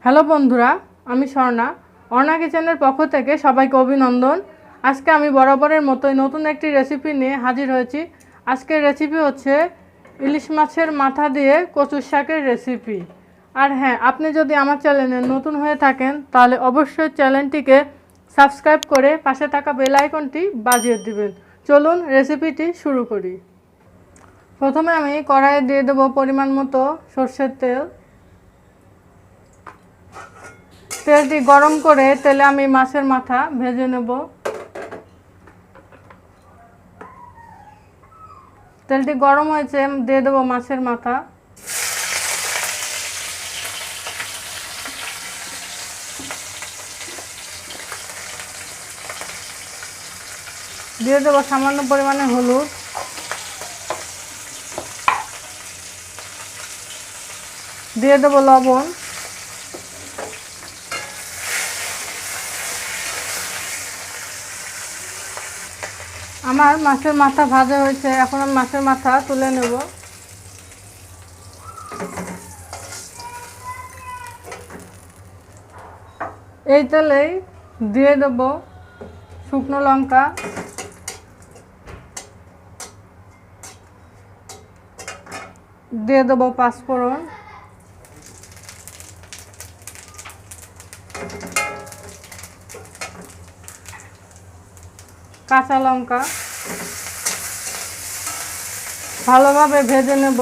Hello বন্ধুরা, আমি স্বর্ণা। অর্না কিচেনের পক্ষ থেকে সবাইকে অভিনন্দন। আজকে আমি বরাবরের মতোই নতুন একটি রেসিপি নিয়ে হাজির হয়েছি। আজকের রেসিপি হচ্ছে ইলিশ মাছের মাথা দিয়ে কচুর শাকের রেসিপি। আর হ্যাঁ, আপনি যদি আমার চ্যানেলে নতুন হয়ে থাকেন তাহলে অবশ্যই চ্যানেলটিকে সাবস্ক্রাইব করে পাশে থাকা বেল আইকনটি বাজিয়ে দিবেন। চলুন রেসিপিটি শুরু করি। প্রথমে আমি কড়াইয়ে দিয়ে দেবো পরিমাণ মতো সরষের তেল। তেলটি গরম করে তেলে আমি মাছের মাথা ভেজে নেব। তেলটি গরম হয়েছে, দিয়ে দেবো মাছের মাথা। দিয়ে দেবো সামান্য পরিমাণে হলুদ। দিয়ে দেবো লবণ। আমার মাছের মাথা ভাজা হয়েছে, এখন আমি মাছের মাথা তুলে নেব। এই তেলেই দিয়ে দেব শুকনো লঙ্কা, দিয়ে দেবো পাঁচফোড়ন, কাঁচা লঙ্কা ভালোভাবে ভেজে নেব।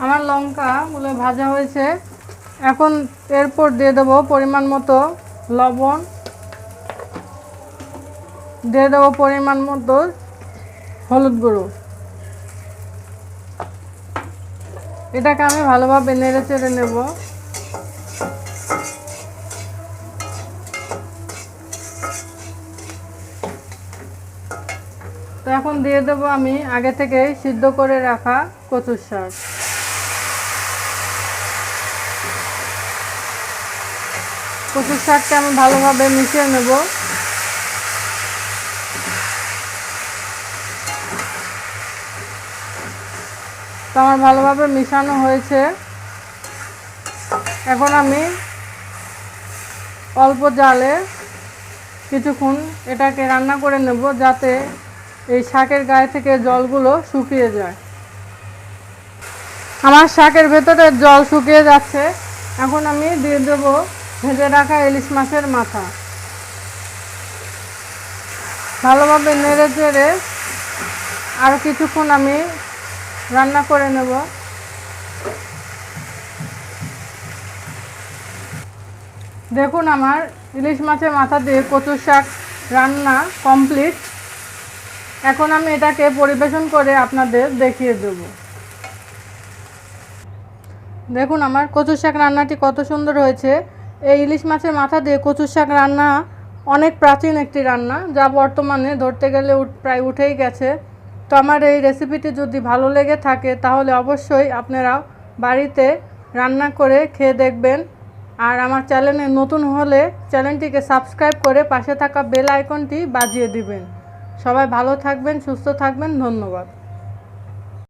আমার লঙ্কাগুলো ভাজা হয়েছে, এখন এরপর দিয়ে দেবো পরিমাণ মতো লবণ, দিয়ে দেবো পরিমাণ মতো হলুদ গুঁড়ো। এটাকে আমি ভালোভাবে নেড়ে চেড়ে নেব। তো এখন দিয়ে দেবো আমি আগে থেকে সিদ্ধ করে রাখা কচুর শাক। কচুর শাকটা আমি ভালোভাবে মিশিয়ে নেব। তো আমার ভালোভাবে মিশানো হয়েছে, এখন আমি অল্প জালে কিছুক্ষণ এটাকে রান্না করে নেব, যাতে এই শাকের গায়ে থেকে জলগুলো শুকিয়ে যায়। আমার শাকের ভেতরে জল শুকিয়ে যাচ্ছে, এখন আমি দিয়ে দেবো ভেজে রাখা ইলিশ মাছের মাথা। ভালোভাবে নেড়ে চেড়ে আরও কিছুক্ষণ আমি রান্না করে নেব। দেখুন, আমার ইলিশ মাছের মাথা দিয়ে কচুর শাক রান্না কমপ্লিট। এখন আমি এটাকে পরিবেশন করে আপনাদের দেখিয়ে দেব। দেখুন, আমার কচুর শাক রান্নাটি কত সুন্দর হয়েছে। এই ইলিশ মাছের মাথা দিয়ে কচুর শাক রান্না অনেক প্রাচীন একটি রান্না, যা বর্তমানে ধরতে গেলে প্রায় উঠেই গেছে। তো আমার এই রেসিপিটি যদি ভালো লেগে থাকে তাহলে অবশ্যই আপনারা বাড়িতে রান্না করে খেয়ে দেখবেন। আর আমার চ্যানেলে নতুন হলে চ্যানেলটিকে সাবস্ক্রাইব করে পাশে থাকা বেল আইকনটি বাজিয়ে দিবেন। সবাই ভালো থাকবেন, সুস্থ থাকবেন। ধন্যবাদ।